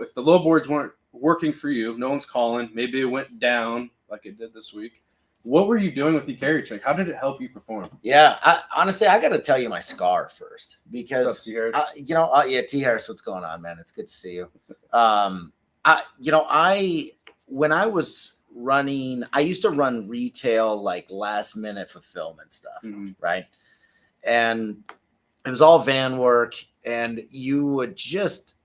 if the load boards weren't working for you, no one's calling, maybe it went down like it did this week. What were you doing with the eCarrierCheck? How did it help you perform? Yeah, honestly, I got to tell you my scar first because, What's up, T. Harris? yeah, T. Harris, what's going on, man? It's good to see you. When I was running, I used to run retail, like last minute fulfillment stuff, right? And it was all van work, and you would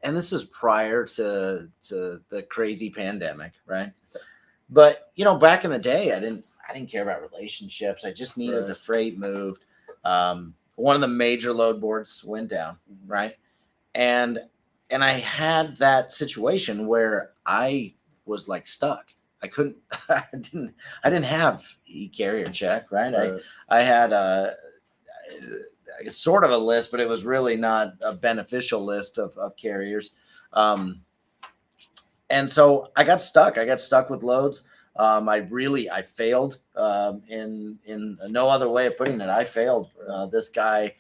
and this is prior to the crazy pandemic, right? But back in the day, I didn't care about relationships. I just needed the freight moved. One of the major load boards went down, right? And I had that situation where I was like stuck. I couldn't. I didn't have eCarrierCheck, right? I had sort of a list, but it was really not a beneficial list of carriers. And so I got stuck. I got stuck with loads. I failed in no other way of putting it. I failed this guy.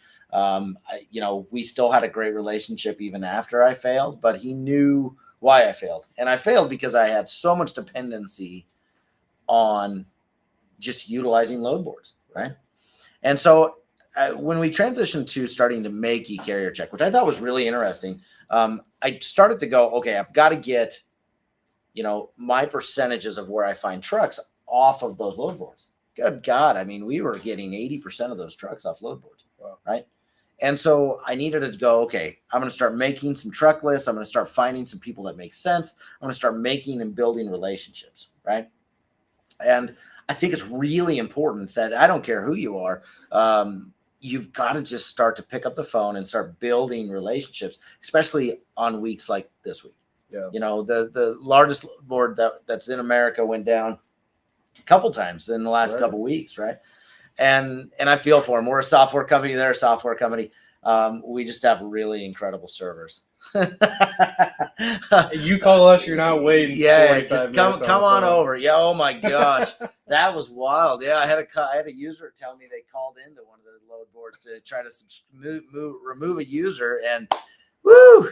We still had a great relationship even after I failed, but he knew why I failed. And I failed because I had so much dependency on just utilizing load boards, right? And so when we transitioned to starting to make eCarrierCheck, which I thought was really interesting, I started to go, okay, I've got to get my percentages of where I find trucks off of those load boards. Good God. I mean, we were getting 80% of those trucks off load boards. Wow. Right. And so I needed to go, okay, I'm going to start making some truck lists. I'm going to start finding some people that make sense. I'm going to start making and building relationships. Right. And I think it's really important that I don't care who you are. You've got to just start to pick up the phone and start building relationships, especially on weeks like this week. Yeah. The largest board that's in America went down a couple times in the last couple weeks, right? And I feel for them. We're a software company. They're a software company. We just have really incredible servers. You call us, you're not waiting. Yeah, just come on over. Yeah, oh my gosh, that was wild. Yeah, I had a user tell me they called into one of the load boards to try to remove a user, and woo.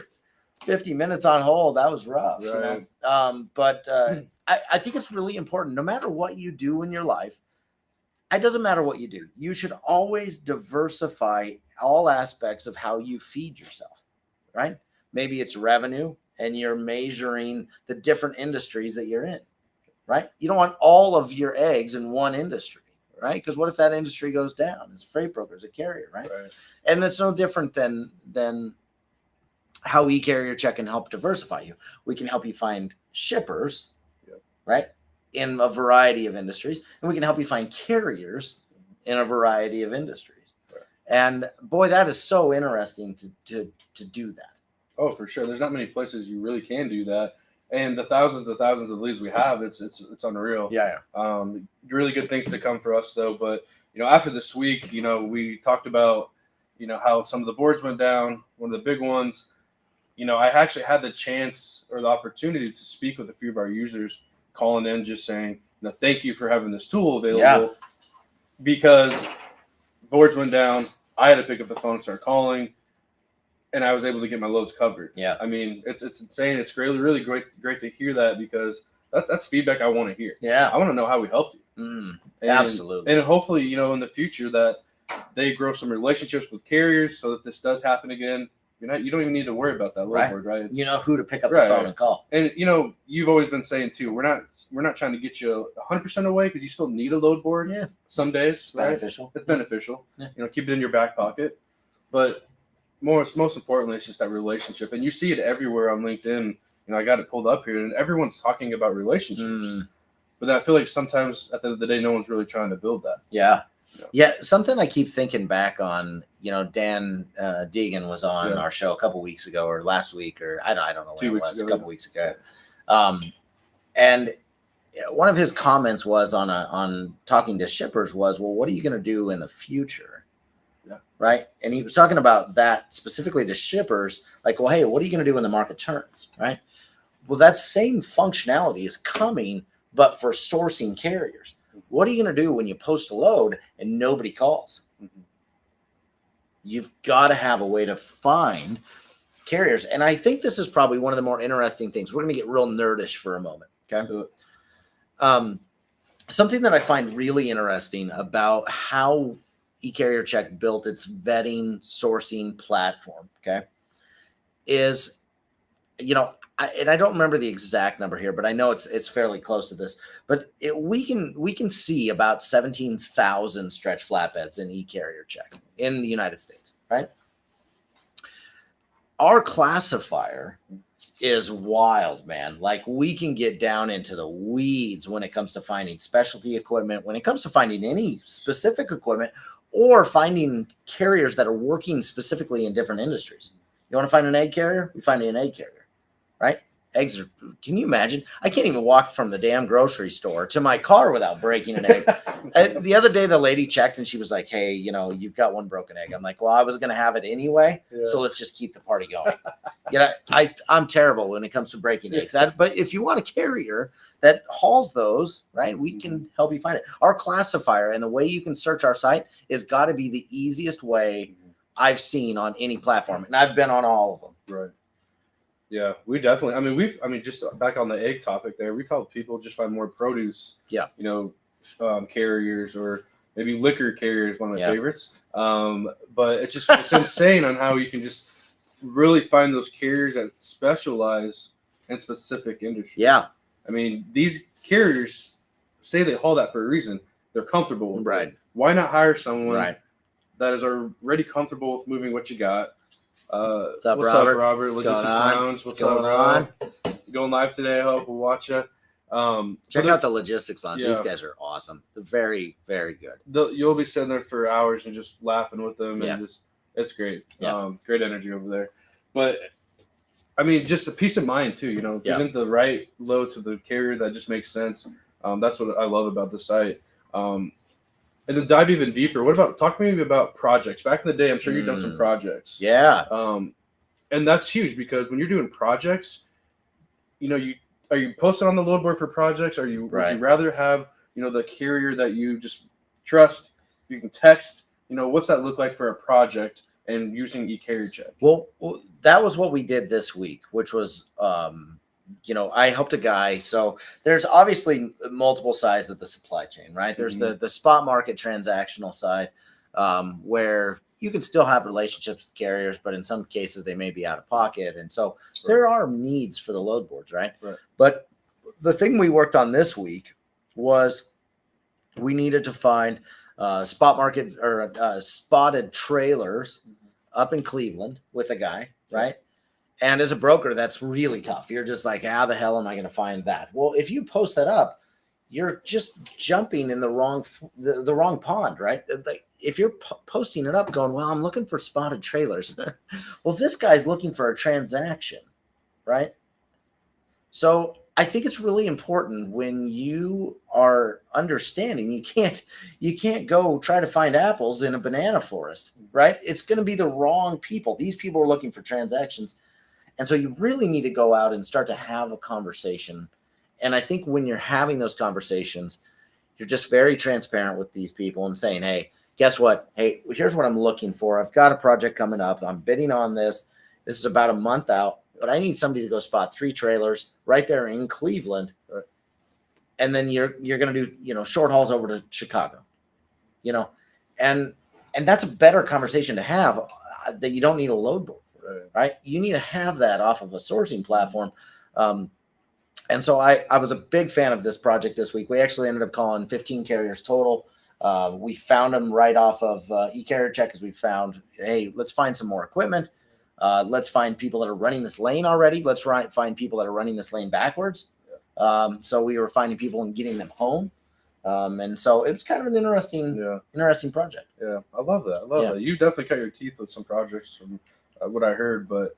50 minutes on hold. That was rough. Right. But I think it's really important. No matter what you do in your life, it doesn't matter what you do. You should always diversify all aspects of how you feed yourself, right? Maybe it's revenue and you're measuring the different industries that you're in, right? You don't want all of your eggs in one industry, right? Because what if that industry goes down? As a freight broker, as a carrier, right? And that's no different than how eCarrierCheck can help diversify you. We can help you find shippers, right, in a variety of industries, and we can help you find carriers in a variety of industries. Right. And boy, that is so interesting to do that. Oh, for sure. There's not many places you really can do that, and the thousands of leads we have, it's unreal. Yeah. Really good things to come for us though. But after this week, we talked about how some of the boards went down. One of the big ones. I actually had the chance or the opportunity to speak with a few of our users calling in, just saying, thank you for having this tool available because boards went down. I had to pick up the phone and start calling, and I was able to get my loads covered. Yeah. I mean, it's insane. It's really great to hear that because that's feedback I want to hear. Yeah. I want to know how we helped you. Absolutely. And hopefully, in the future that they grow some relationships with carriers so that this does happen again. You don't even need to worry about that load board, right? You know who to pick up the phone and call. And you've always been saying too, we're not trying to get you 100% away because you still need a load board. Yeah. Some days, it's beneficial. It's beneficial. Yeah. Keep it in your back pocket. But most importantly, it's just that relationship, and you see it everywhere on LinkedIn. I got it pulled up here, and everyone's talking about relationships. But I feel like sometimes at the end of the day, no one's really trying to build that. Yeah, something I keep thinking back on, Dan Deegan was on our show a couple weeks ago or last week, or I don't know when it was, a couple weeks ago. And one of his comments was on talking to shippers was, well, what are you going to do in the future? Yeah. Right. And he was talking about that specifically to shippers, like, well, hey, what are you going to do when the market turns? Right. Well, that same functionality is coming, but for sourcing carriers. What are you going to do when you post a load and nobody calls? You've got to have a way to find carriers. And I think this is probably one of the more interesting things. We're going to get real nerdish for a moment. Okay. Something that I find really interesting about how eCarrierCheck built its vetting sourcing platform, okay, is, I don't remember the exact number here, but I know it's fairly close to this. But we can see about 17,000 stretch flatbeds in eCarrierCheck in the United States, right? Our classifier is wild, man. Like, we can get down into the weeds when it comes to finding specialty equipment, when it comes to finding any specific equipment, or finding carriers that are working specifically in different industries. You want to find an egg carrier? We find an egg carrier, right? Eggs are, can you imagine? I can't even walk from the damn grocery store to my car without breaking an egg. The other day, the lady checked and she was like, hey, you've got one broken egg. I'm like, well, I was going to have it anyway. Yeah. So let's just keep the party going. I'm terrible when it comes to breaking eggs. But if you want a carrier that hauls those, right, we can help you find it. Our classifier and the way you can search our site has got to be the easiest way I've seen on any platform. And I've been on all of them. Right. Yeah, we definitely. Just back on the egg topic there, we've helped people just find more produce. Yeah. Carriers, or maybe liquor carriers, one of my favorites. But it's insane on how you can just really find those carriers that specialize in specific industries. Yeah. I mean, these carriers say they haul that for a reason. They're comfortable with it. Why not hire someone that is already comfortable with moving what you got? What's up, Robert? Logistics Lounge. What's going on? Going live today. I hope we'll watch you. Check out the Logistics Lounge. Yeah. These guys are awesome. They're very, very good. You'll be sitting there for hours and just laughing with them, and it's great. Yeah. Great energy over there. But just a peace of mind too. Giving the right load to the carrier that just makes sense. That's what I love about the site. And then dive even deeper. Talk to me about projects. Back in the day, I'm sure you've done some projects. Yeah. And that's huge, because when you're doing projects, are you posting on the load board for projects? Would you rather have, the carrier that you just trust, you can text, what's that look like for a project and using eCarrierCheck? Well, that was what we did this week, which was, I helped a guy. So there's obviously multiple sides of the supply chain, right? There's the spot market transactional side, where you can still have relationships with carriers, but in some cases they may be out of pocket. And so there are needs for the load boards, right? But the thing we worked on this week was we needed to find spot market or spotted trailers up in Cleveland with a guy, right? And as a broker, that's really tough. You're just like, how the hell am I going to find that? Well, if you post that up, you're just jumping in the wrong pond, right? If you're posting it up going, well, I'm looking for spotted trailers. Well, this guy's looking for a transaction, right? So I think it's really important when you are understanding you can't go try to find apples in a banana forest, right? It's going to be the wrong people. These people are looking for transactions. And so you really need to go out and start to have a conversation. And I think when you're having those conversations, you're just very transparent with these people and saying, hey, guess what? Hey, here's what I'm looking for. I've got a project coming up. I'm bidding on this. This is about a month out, but I need somebody to go spot 3 trailers right there in Cleveland. Right. And then you're going to do, short hauls over to Chicago, and that's a better conversation to have, that you don't need a load board. Right. You need to have that off of a sourcing platform. And so I was a big fan of this project this week. We actually ended up calling 15 carriers total. We found them right off of eCarrierCheck, because we found, hey, let's find some more equipment. Let's find people that are running this lane already. Let's find people that are running this lane backwards. So we were finding people and getting them home. And so it was kind of an interesting project. Yeah, I love that. I love that. You definitely cut your teeth with some projects from what I heard, but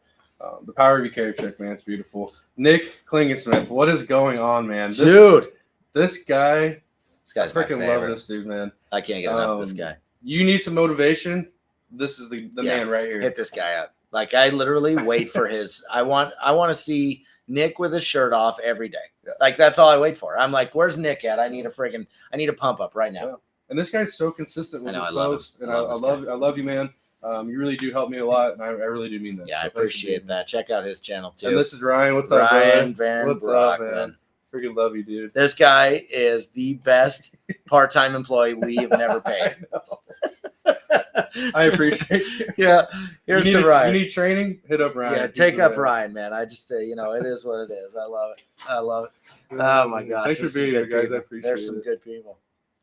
the power of eCarrierCheck, man, it's beautiful. Nick Klingensmith, what is going on, man? This guy's I freaking love this dude, man. I can't get enough of this guy. You need some motivation. This is the man right here. Hit this guy up. Like, I literally wait for his. I want to see Nick with his shirt off every day. Yeah. Like, that's all I wait for. I'm like, where's Nick at? I need a pump up right now. Yeah. And this guy's so consistent with his posts. And I love you, man. You really do help me a lot, and I really do mean that. Yeah, So I appreciate that. Check out his channel too. And this is Ryan. What's up, Ryan brother? Van What's Brock, up, man? Freaking love you, dude. This guy is the best part-time employee we have never paid. I appreciate you. Yeah, here's to Ryan. You need training? Hit up Ryan. Yeah, take up Ryan, man. I just say, you know, it is what it is. I love it. I love it. Oh my gosh, thanks for being here, guys. I appreciate it. There's some good people.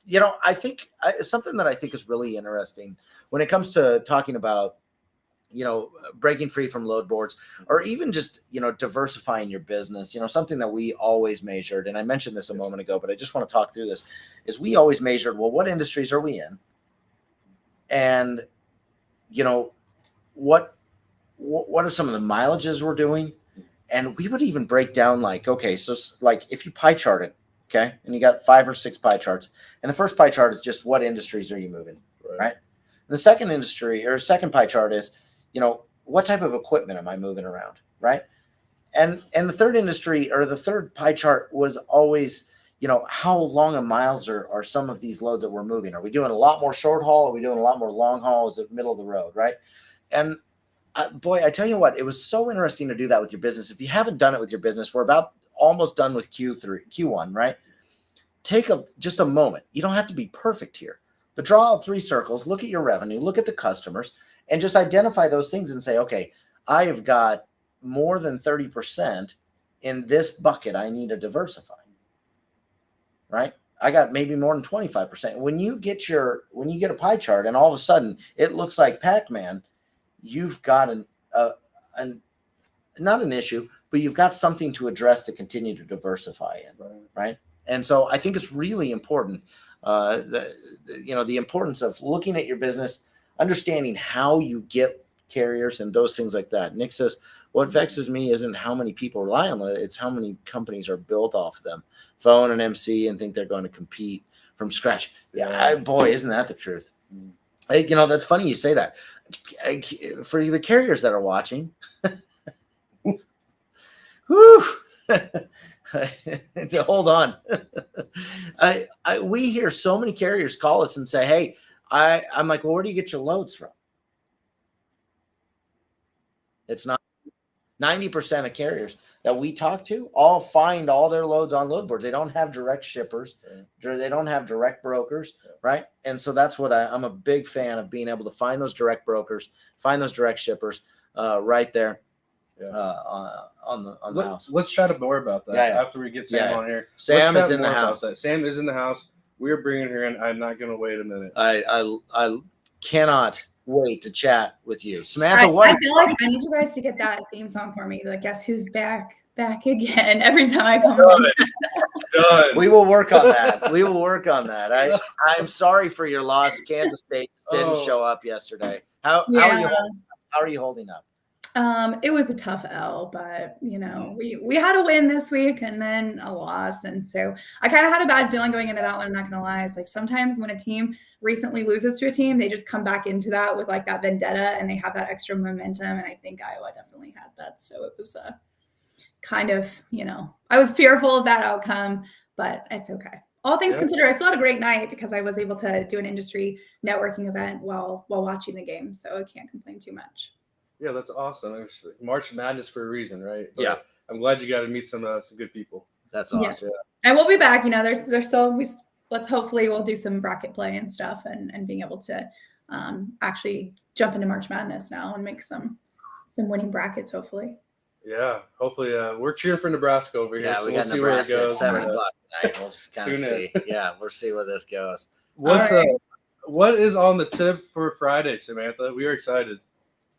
You know, I think something that I think is really interesting when it comes to talking about, you know, breaking free from load boards, or even just, you know, diversifying your business. You know, something that we always measured, and I mentioned this a moment ago, but I just want to talk through this, is we always measured, well, what industries are we in? And, you know, what are some of the mileages we're doing? And we would even break down like, okay, so like if you pie chart it, okay, and you got 5 or 6 pie charts, and the first pie chart is just what industries are you moving, right? And the second industry or second pie chart is, you know, what type of equipment am I moving around, right? And the third industry or the third pie chart was always, you know, how long a miles are some of these loads that we're moving? Are we doing a lot more short haul? Are we doing a lot more long haul? Is it middle of the road, right? And boy, I tell you what, it was so interesting to do that with your business. If you haven't done it with your business, we're about almost done with Q1, right? Take just a moment. You don't have to be perfect here, but draw out 3 circles, look at your revenue, look at the customers, and just identify those things and say, okay, I have got more than 30% in this bucket. I need to diversify, right? I got maybe more than 25%. When you get a pie chart and all of a sudden it looks like Pac-Man, you've got not an issue, but you've got something to address to continue to diversify in, right? And so I think it's really important, the importance of looking at your business, understanding how you get carriers and those things like that. Nick says, what vexes me isn't how many people rely on it, it's how many companies are built off them. Phone and MC and think they're going to compete from scratch. Yeah, boy, isn't that the truth? Hey, you know, that's funny you say that. For the carriers that are watching, whew, hold on. We hear so many carriers call us and say, hey, I'm like, well, where do you get your loads from? It's not 90% of carriers that we talk to all find all their loads on load boards. They don't have direct shippers. They don't have direct brokers, right? And so that's what I'm a big fan of, being able to find those direct brokers, find those direct shippers right there on the house. Let's chat more about that after we get Sam on here. Sam is in the house. Sam is in the house. We're bringing her in. I'm not going to wait a minute. I cannot wait to chat with you, Samantha. I feel like I need you guys to get that theme song for me. Like, guess who's back again every time I come on. Done. We will work on that. I'm sorry for your loss. Kansas State didn't show up yesterday. How are you holding up? It was a tough L, but you know, we had a win this week and then a loss. And so I kind of had a bad feeling going into that one. I'm not going to lie. It's like sometimes when a team recently loses to a team, they just come back into that with like that vendetta and they have that extra momentum. And I think Iowa definitely had that. So it was kind of, you know, I was fearful of that outcome, but it's okay. All things considered, I still had a great night because I was able to do an industry networking event while watching the game. So I can't complain too much. Yeah, that's awesome. It's March Madness for a reason, right? But yeah, I'm glad you got to meet some good people. That's awesome. Yeah. And we'll be back. You know, there's still hopefully we'll do some bracket play and stuff, and being able to actually jump into March Madness now and make some winning brackets. Hopefully. Yeah, hopefully we're cheering for Nebraska over here. Yeah, so we got Nebraska at 7 o'clock tonight. We'll just kind of see. Yeah, we'll see where this goes. What is on the tip for Friday, Samantha? We are excited.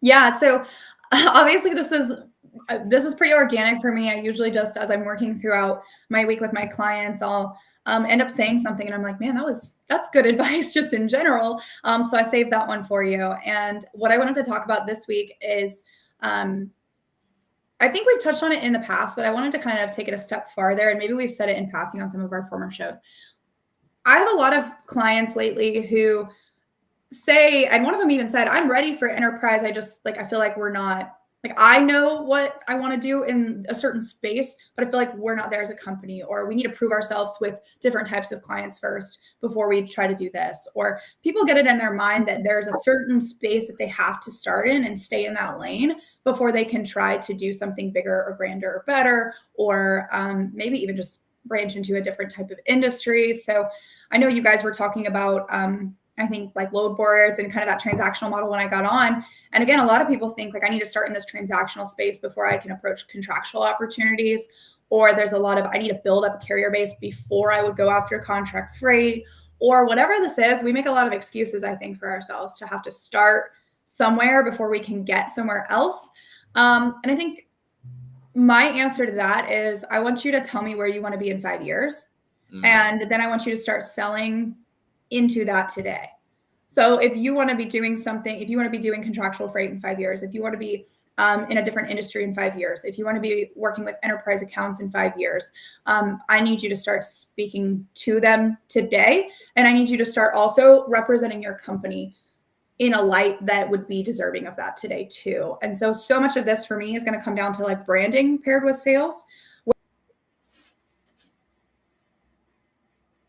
Yeah, so obviously this is pretty organic for me. I usually just, as I'm working throughout my week with my clients, I'll end up saying something and I'm like, man, that's good advice just in general. So I saved that one for you. And what I wanted to talk about this week is, I think we've touched on it in the past, but I wanted to kind of take it a step farther, and maybe we've said it in passing on some of our former shows. I have a lot of clients lately who say, and one of them even said, I'm ready for enterprise. I feel like we're not Like I know what I want to do in a certain space, but I feel like we're not there as a company, or we need to prove ourselves with different types of clients first before we try to do this. Or people get it in their mind that there's a certain space that they have to start in and stay in that lane before they can try to do something bigger or grander or better, or maybe even just branch into a different type of industry. So I know you guys were talking about, I think like load boards and kind of that transactional model when I got on. And again, a lot of people think like I need to start in this transactional space before I can approach contractual opportunities. Or there's a lot of, I need to build up a carrier base before I would go after contract freight, or whatever this is. We make a lot of excuses, I think, for ourselves to have to start somewhere before we can get somewhere else. And I think my answer to that is I want you to tell me where you want to be in 5 years. And then I want you to start selling into that today. So if you want to be doing something, if you want to be doing contractual freight in 5 years, if you want to be in a different industry in 5 years, if you want to be working with enterprise accounts in 5 years, I need you to start speaking to them today. And I need you to start also representing your company in a light that would be deserving of that today too. And so much of this for me is going to come down to like branding paired with sales,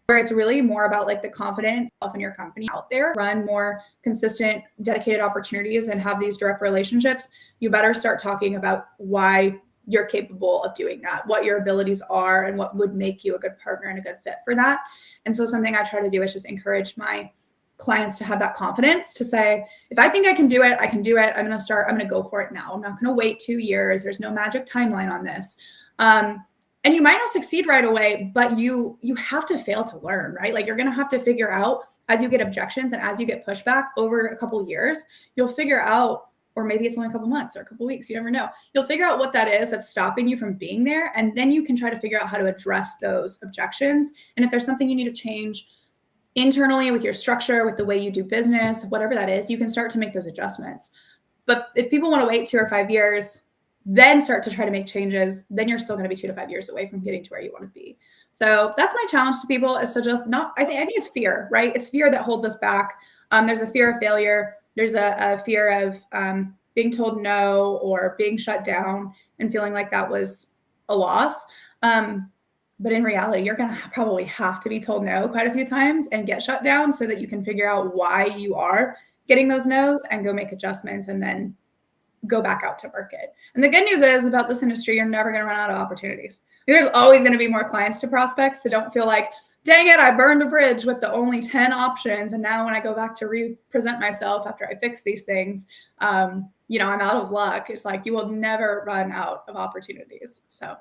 where it's really more about like the confidence in your company out there, run more consistent, dedicated opportunities and have these direct relationships. You better start talking about why you're capable of doing that, what your abilities are, and what would make you a good partner and a good fit for that. And so something I try to do is just encourage my clients to have that confidence to say, if I think I can do it, I can do it. I'm going to go for it now. I'm not going to wait 2 years. There's no magic timeline on this. And you might not succeed right away, but you have to fail to learn, right? Like you're going to have to figure out as you get objections and as you get pushback over a couple of years, you'll figure out, or maybe it's only a couple months or a couple of weeks, you never know. You'll figure out what that is that's stopping you from being there. And then you can try to figure out how to address those objections. And if there's something you need to change internally with your structure, with the way you do business, whatever that is, you can start to make those adjustments. But if people want to wait 2 or 5 years, then start to try to make changes, then you're still going to be 2 to 5 years away from getting to where you want to be. So that's my challenge to people, is to just not, I think it's fear, right? It's fear that holds us back. There's a fear of failure. There's a fear of being told no or being shut down and feeling like that was a loss. But in reality, you're going to probably have to be told no quite a few times and get shut down so that you can figure out why you are getting those no's and go make adjustments and then go back out to market. And the good news is about this industry, you're never going to run out of opportunities. There's always going to be more clients to prospect. So don't feel like, dang it, I burned a bridge with the only 10 options. And now when I go back to represent myself after I fix these things, I'm out of luck. It's like, you will never run out of opportunities. So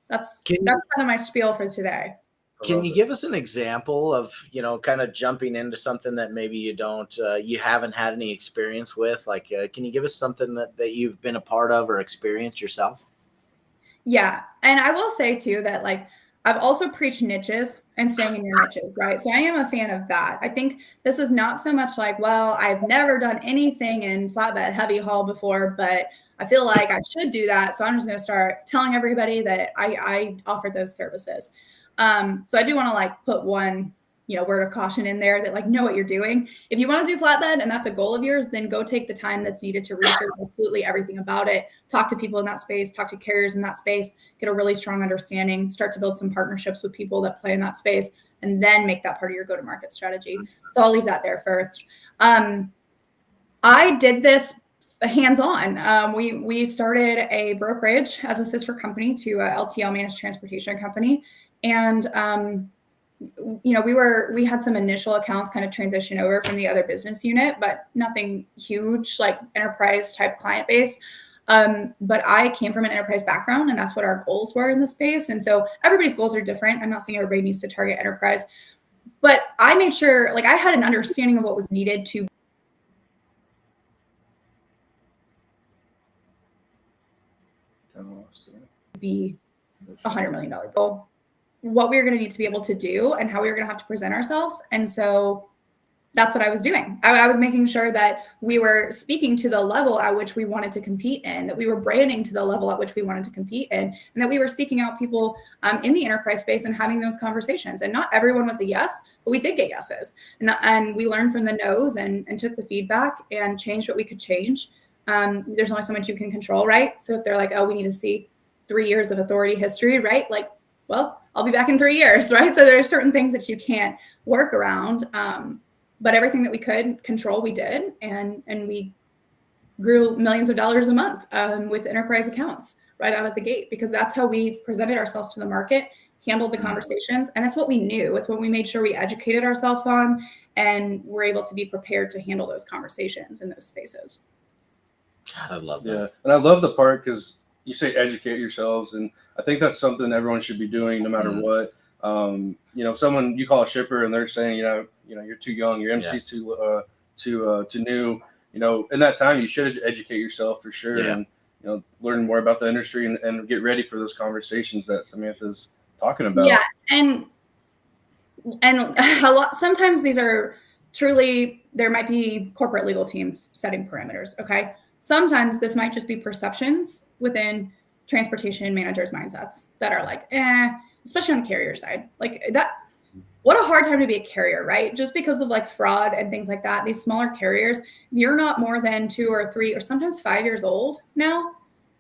that's kind of my spiel for today. Can you give us an example of, kind of jumping into something that maybe you haven't had any experience with? Like, can you give us something that you've been a part of or experienced yourself? Yeah. And I will say too, that like, I've also preached niches and staying in your niches, right? So I am a fan of that. I think this is not so much like, well, I've never done anything in flatbed heavy haul before, but I feel like I should do that. So I'm just going to start telling everybody that I offer those services. So I do want to like put one, word of caution in there that like, know what you're doing. If you want to do flatbed and that's a goal of yours, then go take the time that's needed to research absolutely everything about it. Talk to people in that space, talk to carriers in that space, get a really strong understanding, start to build some partnerships with people that play in that space, and then make that part of your go-to-market strategy. So I'll leave that there first. I did this hands-on. We started a brokerage as a sister company to a LTL managed transportation company. And, we had some initial accounts kind of transition over from the other business unit, but nothing huge, like enterprise type client base. But I came from an enterprise background, and that's what our goals were in the space. And so everybody's goals are different. I'm not saying everybody needs to target enterprise, but I made sure, like, I had an understanding of what was needed to be $100 million goal, what we were going to need to be able to do and how we were going to have to present ourselves. And so that's what I was doing. I was making sure that we were speaking to the level at which we wanted to compete in, that we were branding to the level at which we wanted to compete in, and that we were seeking out people in the enterprise space and having those conversations. And not everyone was a yes, but we did get yeses. And we learned from the no's and took the feedback and changed what we could change. There's only so much you can control, right? So if they're like, oh, we need to see 3 years of authority history, right? Like, well, I'll be back in 3 years, right? So there are certain things that you can't work around. But everything that we could control, we did. And we grew millions of dollars a month with enterprise accounts right out of the gate, because that's how we presented ourselves to the market, handled the conversations. And that's what we knew. It's what we made sure we educated ourselves on, and we're able to be prepared to handle those conversations in those spaces. God, I love that. Yeah. And I love the part because you say educate yourselves. And I think that's something everyone should be doing no matter what. Someone you call a shipper and they're saying, you're too young, your MC's too new. In that time, you should educate yourself for sure, and learn more about the industry and get ready for those conversations that Samantha's talking about. Yeah, and a lot. Sometimes these are truly, there might be corporate legal teams setting parameters. Okay, sometimes this might just be perceptions within transportation managers' mindsets that are like, especially on the carrier side, like that. What a hard time to be a carrier, right? Just because of like fraud and things like that. These smaller carriers, if you're not more than 2 or 3 or sometimes 5 years old now,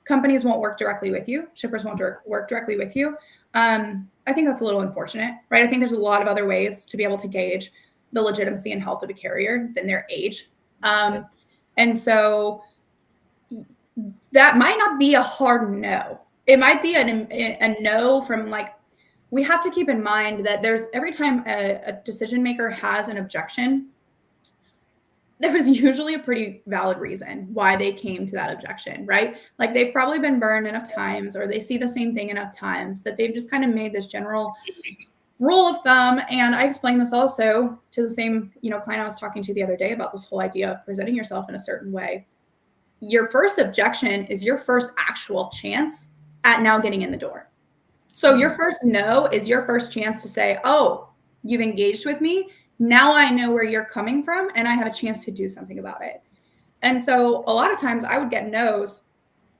companies won't work directly with you. Shippers won't work directly with you. I think that's a little unfortunate, right? I think there's a lot of other ways to be able to gauge the legitimacy and health of a carrier than their age. And so that might not be a hard no. It might be a no from like, we have to keep in mind that there's every time a decision maker has an objection, there was usually a pretty valid reason why they came to that objection, right? Like they've probably been burned enough times, or they see the same thing enough times that they've just kind of made this general rule of thumb. And I explained this also to the same, client I was talking to the other day about this whole idea of presenting yourself in a certain way. Your first objection is your first actual chance at now getting in the door. So your first no is your first chance to say, oh, you've engaged with me. Now I know where you're coming from and I have a chance to do something about it. And so a lot of times I would get no's,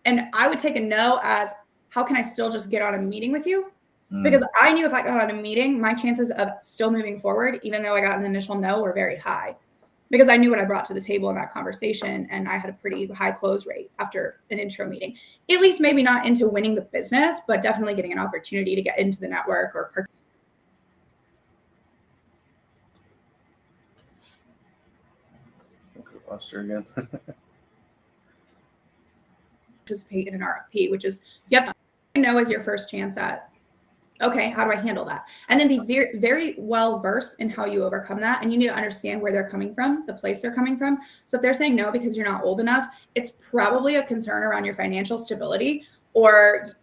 and I would take a no as, how can I still just get on a meeting with you? Because I knew if I got on a meeting, my chances of still moving forward, even though I got an initial no, were very high. Because I knew what I brought to the table in that conversation, and I had a pretty high close rate after an intro meeting. At least maybe not into winning the business, but definitely getting an opportunity to get into the network or Lost her again. participate in an RFP, which is you have to know as your first chance at, okay, how do I handle that? And then be very, very well versed in how you overcome that. And you need to understand where they're coming from, the place they're coming from. So if they're saying no because you're not old enough, it's probably a concern around your financial stability or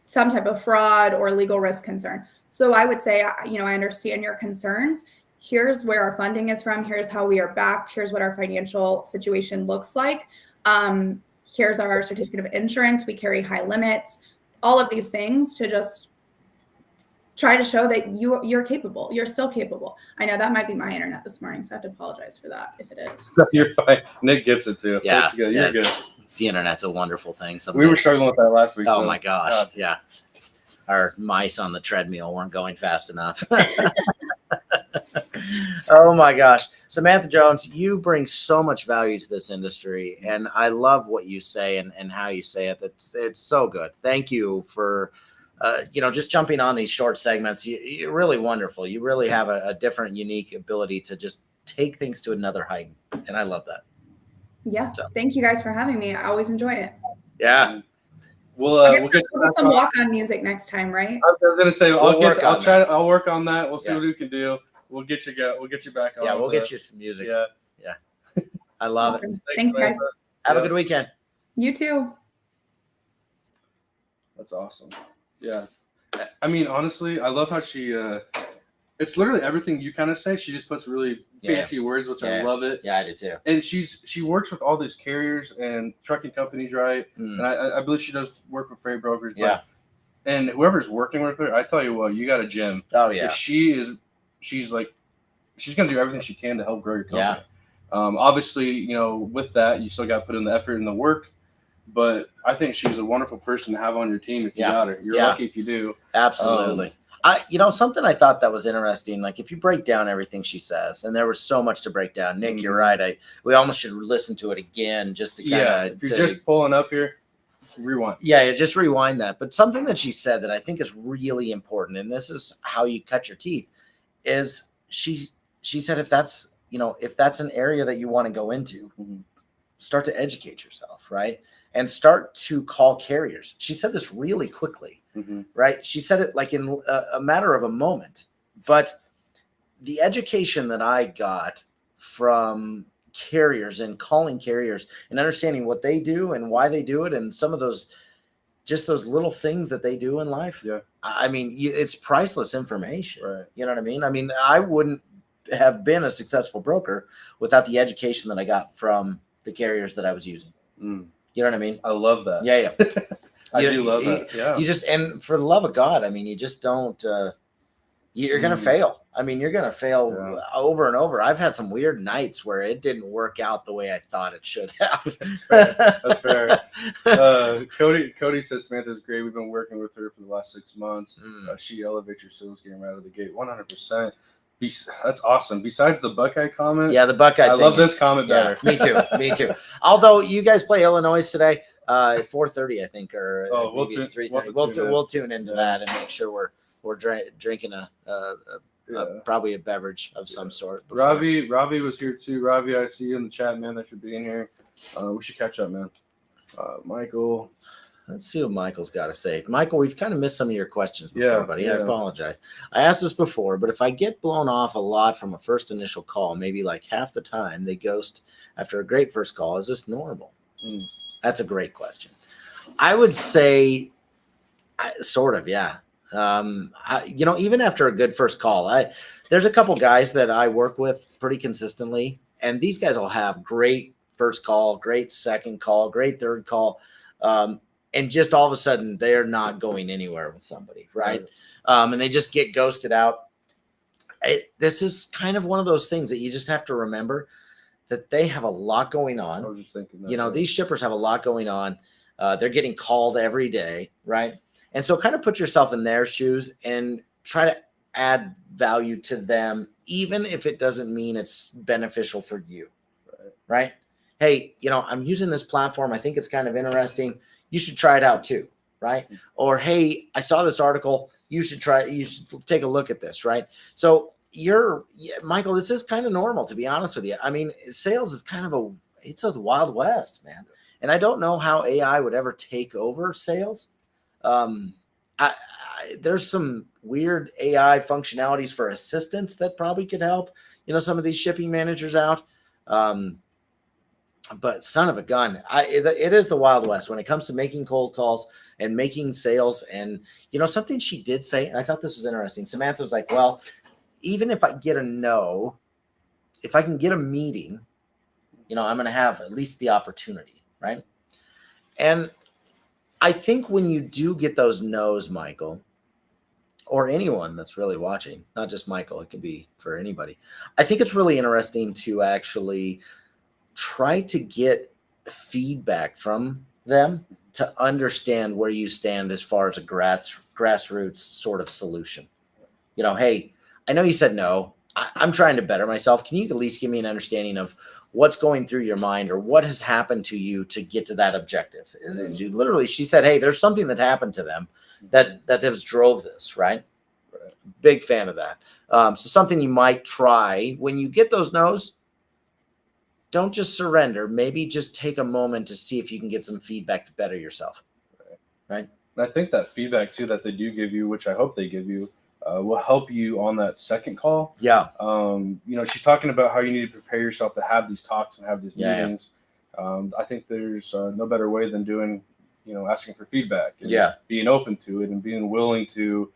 some type of fraud or legal risk concern. So I would say, I understand your concerns. Here's where our funding is from. Here's how we are backed. Here's what our financial situation looks like. Here's our certificate of insurance. We carry high limits, all of these things to just try to show that you're capable. You're still capable. I know that might be my internet this morning, so I have to apologize for that if it is. You're fine. Nick gets it too. Yeah, that's good. You're good. The internet's a wonderful thing. We were struggling with that last week. Oh my gosh. Yeah. Our mice on the treadmill weren't going fast enough. Oh my gosh. Samantha Jones, you bring so much value to this industry, and I love what you say and how you say it. It's so good. Thank you for just jumping on these short segments. You're really wonderful. You really have a different, unique ability to just take things to another height. And I love that. Yeah. So, thank you guys for having me. I always enjoy it. Yeah. We'll get some walk-on music next time, right? I was gonna say I'll work on that. We'll see what we can do. We'll get you back on. Yeah, we'll get you some music. Yeah. I love it. Thanks, guys. Have a good weekend. You too. That's awesome. Yeah. I mean, honestly, I love how she it's literally everything you kind of say. She just puts really fancy words, which I love it. Yeah, I do too. And she works with all these carriers and trucking companies, right? And I believe she does work with freight brokers. Yeah. And whoever's working with her, I tell you what, you got a gem. Oh yeah. She's gonna do everything she can to help grow your company. Yeah. Obviously, with that, you still got to put in the effort and the work. But I think she's a wonderful person to have on your team if you got her. You're lucky if you do. Absolutely. Something I thought that was interesting, like if you break down everything she says, and there was so much to break down. Nick, you're right. We almost should listen to it again just to kind of. If you're just pulling up here, rewind. Yeah, just rewind that. But something that she said that I think is really important, and this is how you cut your teeth, is she said if that's an area that you want to go into, start to educate yourself, right? And start to call carriers. She said this really quickly, right? She said it like in a matter of a moment. But the education that I got from carriers and calling carriers and understanding what they do and why they do it, and some of those little things that they do in life. Yeah. I mean, it's priceless information. Right. You know what I mean? I mean, I wouldn't have been a successful broker without the education that I got from the carriers that I was using. You know what I mean? I love that. Yeah. I do love that. Yeah. You just, and for the love of God, I mean, you just don't, you're going to fail. I mean, you're going to fail over and over. I've had some weird nights where it didn't work out the way I thought it should have. That's fair. Cody says Samantha's great. We've been working with her for the last 6 months. She elevates your sales game right out of the gate. 100%. That's awesome. Besides the Buckeye comment. Yeah, the Buckeye. I love this comment better. Me too. Although you guys play Illinois today at 4:30, I think, or maybe it's 3:30. We'll tune into that and make sure we're drinking probably a beverage of some sort. Ravi was here too. Ravi, I see you in the chat, man. Thanks for being here. We should catch up, man. Michael. Let's see what Michael's got to say. Michael, we've kind of missed some of your questions before, buddy. Yeah. I apologize. I asked this before, but if I get blown off a lot from a first initial call, maybe like half the time they ghost after a great first call, is this normal? That's a great question. I would say sort of, yeah. Even after a good first call, there's a couple guys that I work with pretty consistently, and these guys will have great first call, great second call, great third call. And just all of a sudden they're not going anywhere with somebody, right? And they just get ghosted out. This is kind of one of those things that you just have to remember that they have a lot going on. I was just thinking that, these shippers have a lot going on. They're getting called every day, right? And so kind of put yourself in their shoes and try to add value to them, even if it doesn't mean it's beneficial for you, right? Hey, I'm using this platform. I think it's kind of interesting. You should try it out too, right? Or, hey, I saw this article. You should take a look at this, right? So Michael, this is kind of normal, to be honest with you. I mean, sales is kind of it's a Wild West, man. And I don't know how AI would ever take over sales. There's some weird AI functionalities for assistance that probably could help, some of these shipping managers out. But son of a gun, it is the Wild West when it comes to making cold calls and making sales. And, something she did say, and I thought this was interesting. Samantha's like, well, even if I get a no, if I can get a meeting, I'm going to have at least the opportunity, right? And I think when you do get those no's, Michael, or anyone that's really watching, not just Michael, it could be for anybody. I think it's really interesting to actually try to get feedback from them to understand where you stand as far as a grassroots sort of solution. Hey, I know you said no. I'm trying to better myself. Can you at least give me an understanding of what's going through your mind or what has happened to you to get to that objective? Literally, she said, hey, there's something that happened to them that has drove this, right? Big fan of that. So something you might try when you get those no's. Don't just surrender. Maybe just take a moment to see if you can get some feedback to better yourself. Right. And I think that feedback too that they do give you, which I hope they give you, will help you on that second call. Yeah. She's talking about how you need to prepare yourself to have these talks and have these meetings. I think there's no better way than doing, asking for feedback and being open to it and being willing to,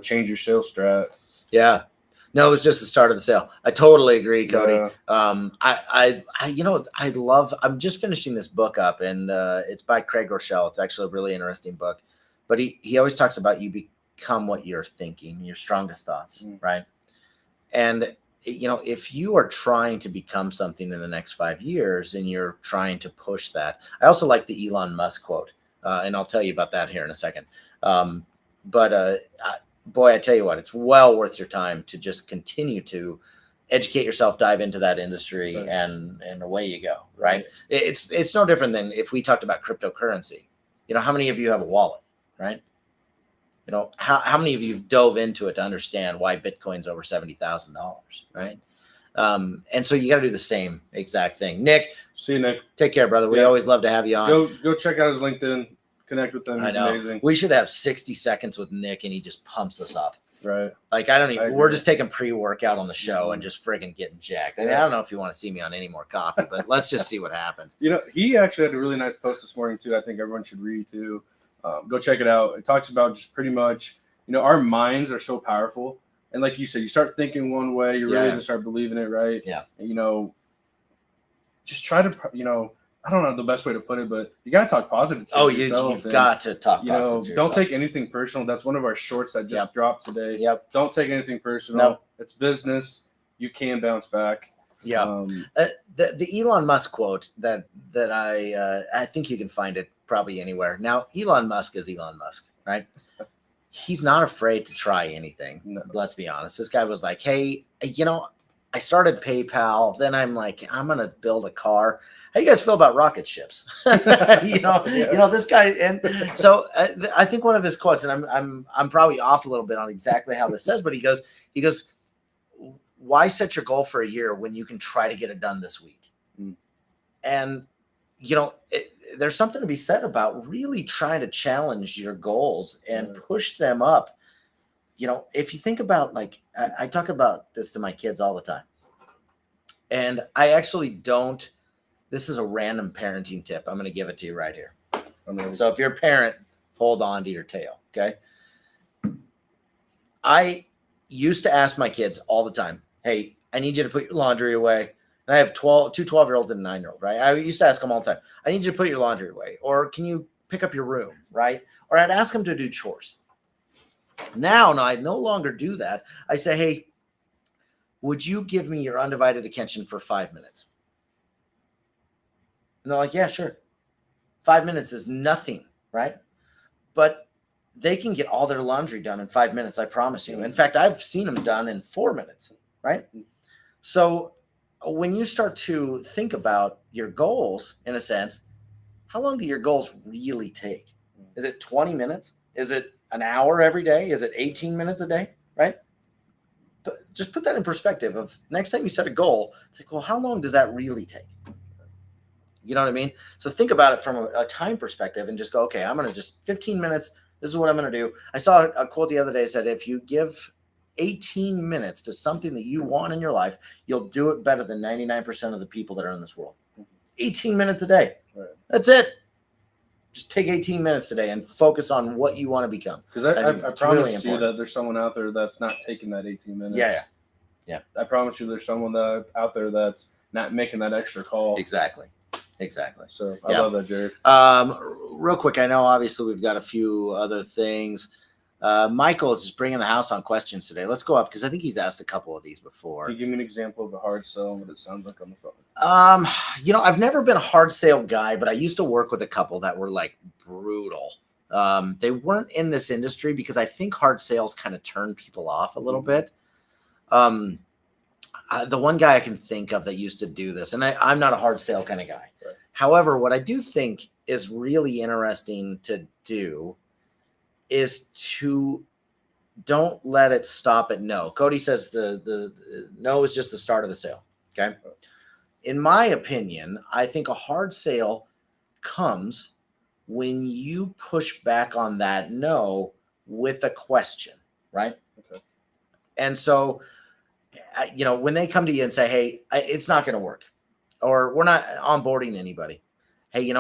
change your sales strat. Yeah. No, it was just the start of the sale. I totally agree, Cody. Yeah. I'm just finishing this book up, and it's by Craig Rochelle. It's actually a really interesting book, but he always talks about you become what you're thinking, your strongest thoughts, right? And, if you are trying to become something in the next 5 years and you're trying to push that, I also like the Elon Musk quote, and I'll tell you about that here in a second. But boy, I tell you what, it's well worth your time to just continue to educate yourself, dive into that industry, Right. and away you go. Right? It's no different than if we talked about cryptocurrency. How many of you have a wallet, right? How many of you dove into it to understand why Bitcoin's over $70,000, right? And so you got to do the same exact thing. Nick, See you, Nick. take care, brother. We Yeah. always love to have you on. Go check out his LinkedIn. Connect with him. I He's know. amazing. We should have 60 seconds with Nick, and he just pumps us up. Right. Like, I don't even, I we're agree. just taking pre-workout on the show and just friggin' getting jacked. I mean, I don't know if you want to see me on any more coffee, but let's just see what happens. He actually had a really nice post this morning too. I think everyone should read too. Go check it out. It talks about just pretty much, our minds are so powerful. And like you said, you start thinking one way, you're really going to start believing it, right? Yeah. And, just try to, I don't know the best way to put it, but you got to talk positive. You've got to talk positive to don't yourself. take anything personal. That's one of our shorts that just dropped today. Yep. Don't take anything personal. Nope. It's business. You can bounce back. Yeah. The Elon Musk quote that I think you can find it probably anywhere. Now, Elon Musk is Elon Musk, right? He's not afraid to try anything. No. Let's be honest. This guy was like, hey, I started PayPal. Then I'm like, I'm going to build a car. How you guys feel about rocket ships? This guy. And so I think one of his quotes, and I'm probably off a little bit on exactly how this says, but he goes, why set your goal for a year when you can try to get it done this week? Mm. And, there's something to be said about really trying to challenge your goals and push them up. If you think about, like, I talk about this to my kids all the time, and I actually don't, this is a random parenting tip. I'm going to give it to you right here. So if you're a parent, hold on to your tail. Okay. I used to ask my kids all the time, hey, I need you to put your laundry away. And I have two 12-year-olds and a 9-year-old, right? I used to ask them all the time, I need you to put your laundry away, or can you pick up your room, right? Or I'd ask them to do chores. Now I no longer do that. I say, hey, would you give me your undivided attention for 5 minutes? And they're like, yeah, sure. 5 minutes is nothing, right? But they can get all their laundry done in 5 minutes, I promise you. In fact, I've seen them done in 4 minutes, right? So when you start to think about your goals, in a sense, how long do your goals really take? Is it 20 minutes? Is it an hour every day? Is it 18 minutes a day, right? But just put that in perspective of next time you set a goal, it's like, well, how long does that really take? You know what I mean? So think about it from a time perspective and just go, okay, I'm going to just 15 minutes. This is what I'm going to do. I saw a quote the other day that said, if you give 18 minutes to something that you want in your life, you'll do it better than 99% of the people that are in this world. 18 minutes a day. Right. That's it. Just take 18 minutes today and focus on what you want to become. Because I promise you that there's someone out there that's not taking that 18 minutes. Yeah. I promise you there's someone out there that's not making that extra call. Exactly. So I love that, Jared. Real quick, I know obviously we've got a few other things. Michael is just bringing the house on questions today. Let's go up because I think he's asked a couple of these before. Can you give me an example of a hard sell and what it sounds like on the phone? I've never been a hard sale guy, but I used to work with a couple that were like brutal. They weren't in this industry because I think hard sales kind of turn people off a little bit. The one guy I can think of that used to do this, and I'm not a hard sale kind of guy. Right. However, what I do think is really interesting to do is to don't let it stop at no. Cody says the no is just the start of the sale. Okay. In my opinion, I think a hard sale comes when you push back on that no with a question, right? Okay. And so, when they come to you and say, hey, it's not going to work, or we're not onboarding anybody. Hey,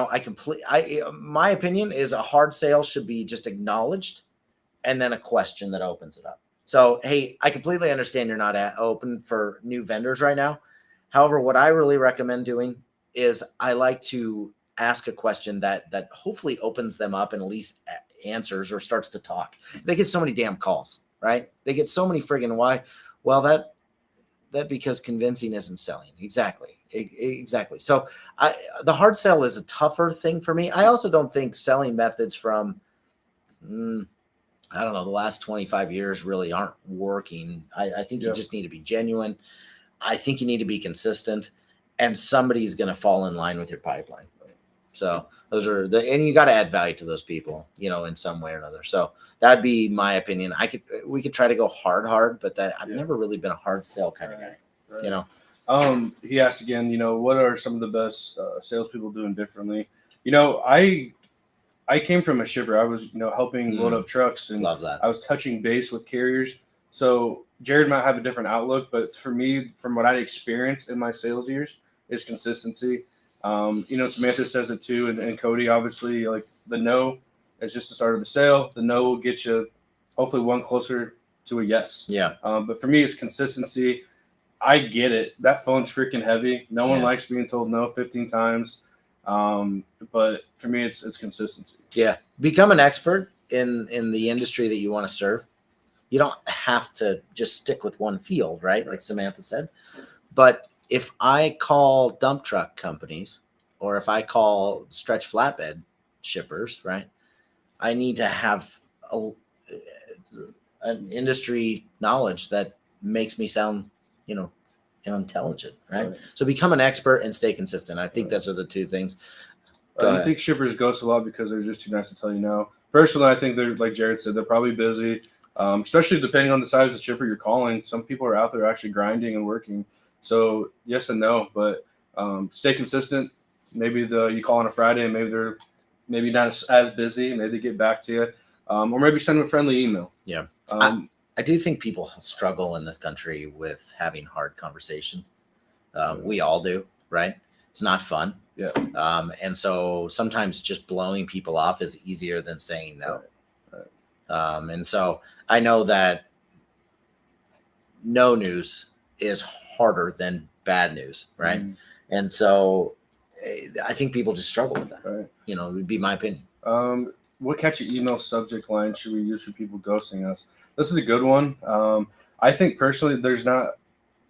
my opinion is a hard sale should be just acknowledged and then a question that opens it up. So, hey, I completely understand you're not open for new vendors right now. However, what I really recommend doing is I like to ask a question that hopefully opens them up and at least answers or starts to talk. They get so many damn calls, right? They get so many friggin' why? Well, that because convincing isn't selling. Exactly. So the hard sell is a tougher thing for me. I also don't think selling methods from I don't know, the last 25 years really aren't working. I think you Yep. just need to be genuine. I think you need to be consistent, and somebody's going to fall in line with your pipeline. So those are and you got to add value to those people, in some way or another. So that'd be my opinion. We could try to go hard, but I've never really been a hard sell kind of guy, Right. He asked again, what are some of the best salespeople doing differently? I came from a shipper. I was, helping load up trucks, and Love that. I was touching base with carriers. So Jared might have a different outlook, but for me, from what I experienced in my sales years, is consistency. Samantha says it too, and Cody, obviously, like the no is just the start of the sale. The no will get you hopefully one closer to a yes. Yeah. But for me, it's consistency. I get it. That phone's freaking heavy. No one likes being told no 15 times. But for me, it's consistency. Yeah. Become an expert in the industry that you want to serve. You don't have to just stick with one field, right? Like Samantha said. But if I call dump truck companies, or if I call stretch flatbed shippers, right, I need to have an industry knowledge that makes me sound, intelligent, right? So become an expert and stay consistent. I think those are the two things. I think shippers ghost a lot because they're just too nice to tell you no. Personally, I think they're, like Jared said, they're probably busy, especially depending on the size of the shipper you're calling. Some people are out there actually grinding and working. So yes and no, but stay consistent. Maybe you call on a Friday and maybe they're not as busy. Maybe they get back to you, or maybe send them a friendly email. Yeah. I do think people struggle in this country with having hard conversations. We all do, right? It's not fun. Yeah. And so sometimes just blowing people off is easier than saying no. Right. And so I know that no news is harder than bad news, right? Mm-hmm. And so I think people just struggle with that. Right. It would be my opinion. What catchy email subject line should we use for people ghosting us? This is a good one. I think personally, there's not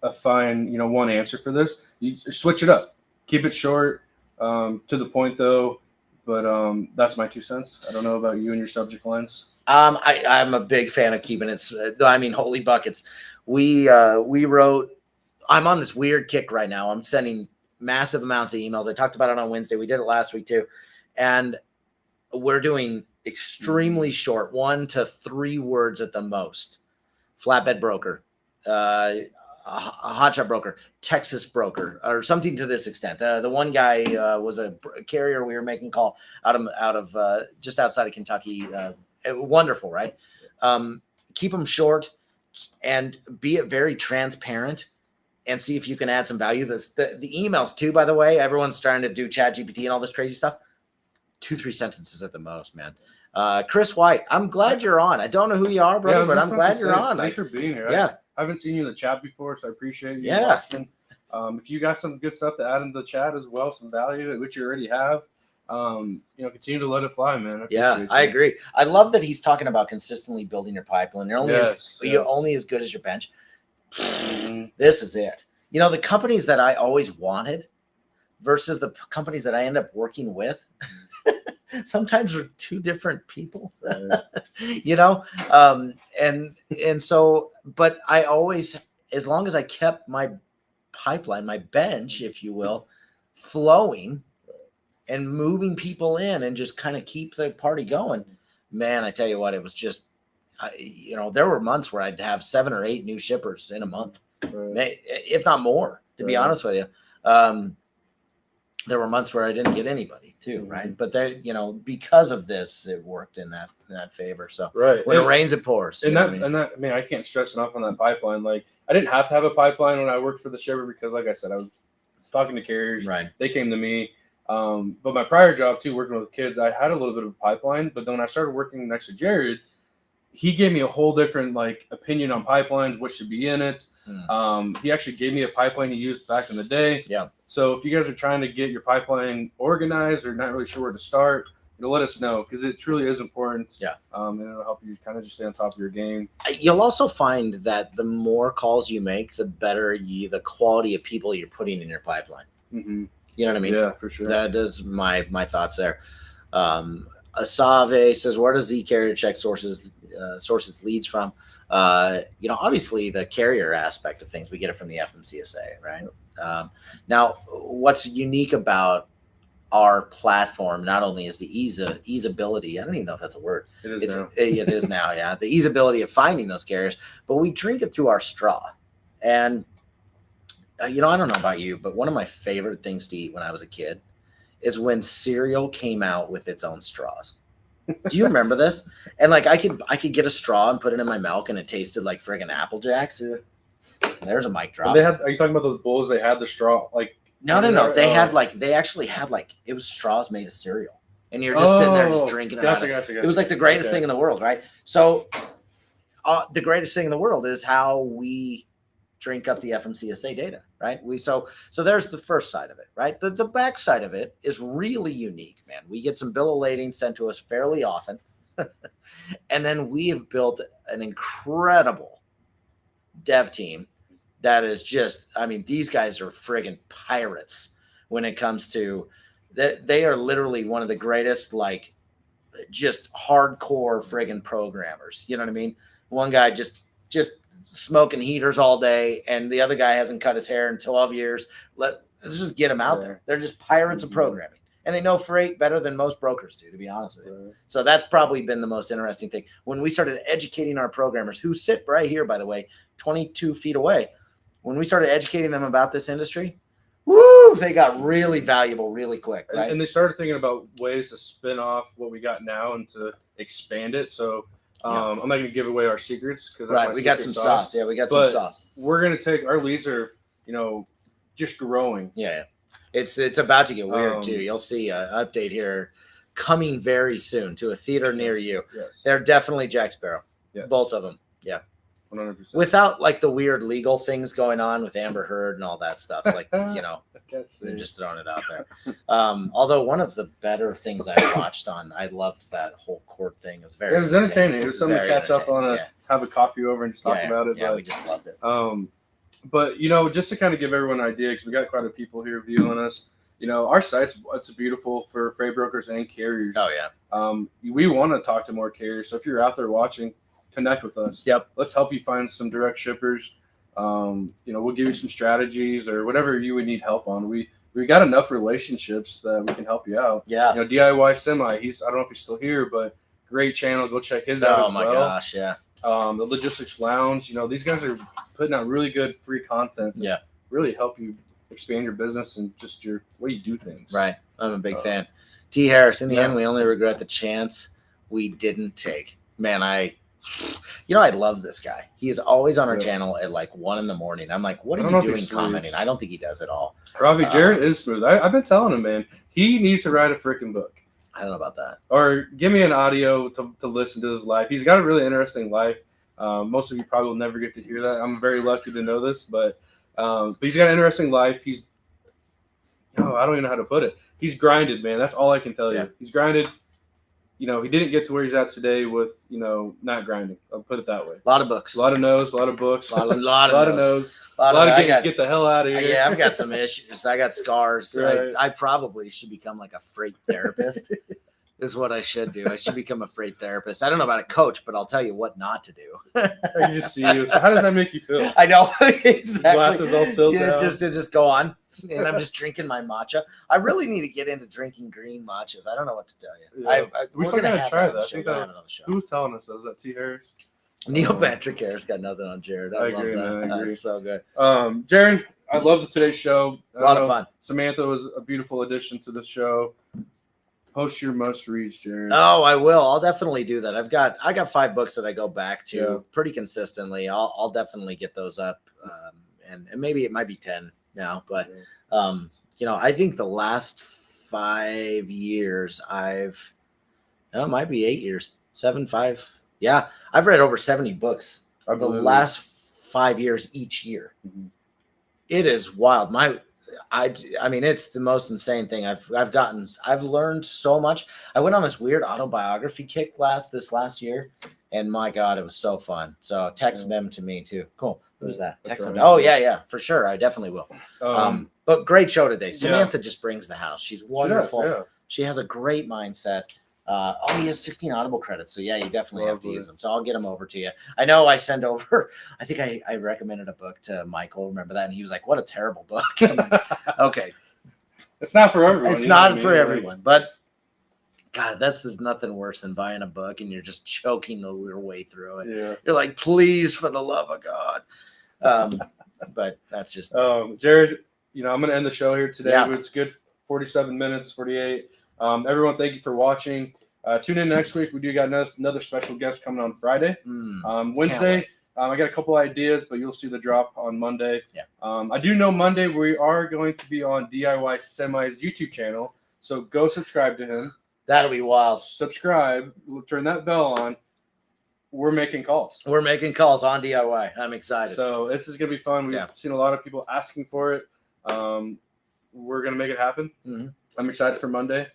a fine, one answer for this. You switch it up, keep it short, to the point though. But that's my 2 cents. I don't know about you and your subject lines. I'm a big fan of keeping it. Holy buckets. We wrote. I'm on this weird kick right now. I'm sending massive amounts of emails. I talked about it on Wednesday. We did it last week too, and we're doing extremely short, 1 to 3 words at the most. Flatbed broker, a hotshot broker, Texas broker, or something to this extent. The one guy was a carrier. We were making call out of just outside of Kentucky. Wonderful, right? Keep them short and be very transparent, and see if you can add some value. The emails too, by the way, everyone's trying to do ChatGPT and all this crazy stuff. 2-3 sentences at the most, man. Chris White, I'm glad you're on. I don't know who you are, brother, but I'm glad you're on. Thanks for being here. Yeah. I haven't seen you in the chat before, so I appreciate you watching. If you got some good stuff to add in the chat as well, some value, which you already have, continue to let it fly, man. I agree. I love that he's talking about consistently building your pipeline. You're only as good as your bench. This is it. The companies that I always wanted versus the companies that I end up working with sometimes are 2 different people. And so, but I always, as long as I kept my pipeline, my bench, if you will, flowing and moving people in and just kind of keep the party going, man, I tell you what, it was just, there were months where I'd have 7 or 8 new shippers in a month, if not more, to be honest with you. There were months where I didn't get anybody too, right? But because of this, it worked in that favor. So when it rains, it pours. And I can't stress enough on that pipeline. Like, I didn't have to have a pipeline when I worked for the shipper because, like I said, I was talking to carriers. Right. They came to me. But my prior job too, working with kids, I had a little bit of a pipeline. But then when I started working next to Jared, he gave me a whole different opinion on pipelines, what should be in it. He actually gave me a pipeline he used back in the day. Yeah. So if you guys are trying to get your pipeline organized or not really sure where to start, let us know because it truly is important. Yeah. And it'll help you kind of just stay on top of your game. You'll also find that the more calls you make, the better the quality of people you're putting in your pipeline. Mm-hmm. You know what I mean? Yeah, for sure. That is my thoughts there. Asave says, where does eCarrierCheck sources leads from? Obviously the carrier aspect of things, we get it from the FMCSA, right? Now, what's unique about our platform not only is the easeability. I don't even know if that's a word. It is now. It is now, yeah. The easeability of finding those carriers, but we drink it through our straw. And I don't know about you, but one of my favorite things to eat when I was a kid is when cereal came out with its own straws. Do you remember this? And like I could get a straw and put it in my milk, and it tasted like friggin' Apple Jacks. Yeah. There's a mic drop. Are you talking about those bowls? They had the straw like. No. They actually had it was straws made of cereal, and you're just sitting there just drinking it. Gotcha. It was like the greatest thing in the world, right? So, the greatest thing in the world is how we drink up the FMCSA data, right? So there's the first side of it, right? The back side of it is really unique, man. We get some bill of lading sent to us fairly often, and then we have built an incredible dev team. That is just, these guys are friggin' pirates when it comes to that. They are literally one of the greatest, like, just hardcore friggin' programmers. You know what I mean? One guy just smoking heaters all day, and the other guy hasn't cut his hair in 12 years. Let's just get them out there. They're just pirates of programming, and they know freight better than most brokers do, to be honest with you. So that's probably been the most interesting thing. When we started educating our programmers, who sit right here, by the way, 22 feet away, when we started educating them about this industry, woo, they got really valuable really quick. Right? And they started thinking about ways to spin off what we got now and to expand it. So I'm not going to give away our secrets because we got some sauce. Yeah, we got some sauce. We're going to take our leads are, just growing. Yeah. It's about to get weird too. You'll see an update here coming very soon to a theater near you. Yes. They're definitely Jack Sparrow. Yes. Both of them. Yeah. 100%. Without like the weird legal things going on with Amber Heard and all that stuff. Like, they're just throwing it out there. Although one of the better things I watched I loved that whole court thing. It was very it was entertaining. It was something to catch up on, have a coffee over and just talk about it. Yeah, we just loved it. But, just to kind of give everyone an idea, because we got quite a people here viewing us, our site's it's beautiful for freight brokers and carriers. Oh, yeah. We want to talk to more carriers. So if you're out there watching, connect with us. Yep. Let's help you find some direct shippers. We'll give you some strategies or whatever you would need help on. We got enough relationships that we can help you out. Yeah. DIY Semi, I don't know if he's still here, but great channel. Go check his out. Oh my gosh. Yeah. The Logistics Lounge, these guys are putting out really good free content. Yeah. Really help you expand your business and just your way you do things. Right. I'm a big fan. T. Harris, in the end, we only regret the chance we didn't take. Man, I love this guy. He is always on our channel at like 1 a.m. I'm like, what are you doing commenting? I don't think he does at all. Ravi, Jared is smooth. I've been telling him, man, he needs to write a freaking book. I don't know about that. Or give me an audio to listen to his life. He's got a really interesting life. Most of you probably will never get to hear that. I'm very lucky to know this, but he's got an interesting life. I don't even know how to put it. He's grinded, man. That's all I can tell you. He's grinded. He didn't get to where he's at today with, not grinding. I'll put it that way. A lot of books. A lot of no's, a lot of books. A lot of no's. A lot of get the hell out of here. Yeah, I've got some issues. I got scars. Right. I probably should become like a freight therapist. Is what I should do. I should become a freight therapist. I don't know about a coach, but I'll tell you what not to do. I can just see you. So how does that make you feel? I know. Exactly. Glasses all tilted down. Just go on. And I'm just drinking my matcha. I really need to get into drinking green matchas. I don't know what to tell you. Yeah. We're still going to try that. I think who's telling us that? Was that T. Harris? Neil Patrick Harris got nothing on Jared. I love agree, that. man, I agree. That's so good. Jared, I love today's show. A lot of fun. Samantha was a beautiful addition to the show. Post your must reads, Jared. Oh, I will. I'll definitely do that. I got 5 books that I go back to pretty consistently. I'll definitely get those up, and maybe it might be 10 now, but I think the last 5 years it might be 8 years, 7, 5. Yeah, I've read over 70 books the last 5 years each year. Mm-hmm. It is wild. It's the most insane thing. I've learned so much. I went on this weird autobiography kick this last year, and my God, it was so fun. So text them to me too. Cool. Who's that? Text them. Oh yeah, for sure. I definitely will. But great show today. Samantha just brings the house. She's wonderful. She has a great mindset. He has 16 Audible credits. So yeah, you definitely have to Lovely. use them. So I'll get them over to you. I know I sent over, I think I recommended a book to Michael. Remember that? And he was like, what a terrible book. I'm like, okay. It's not for everyone. It's you know what not I mean? for Like, everyone, but God, there's nothing worse than buying a book and you're just choking your way through it. yeah. You're like, please, for the love of God. But that's just Jared, I'm going to end the show here today. Yeah. It's good 47 minutes, 48. Everyone, thank you for watching. Tune in next week. We do got another special guest coming on Friday. Wednesday, I got a couple ideas, but you'll see the drop on Monday. Yeah. I do know Monday we are going to be on DIY Semi's YouTube channel, so go subscribe to him. That'll be wild. Subscribe, turn that bell on. We're making calls. We're making calls on DIY. I'm excited. So this is going to be fun. We've seen a lot of people asking for it. We're going to make it happen. Mm-hmm. I'm excited for Monday.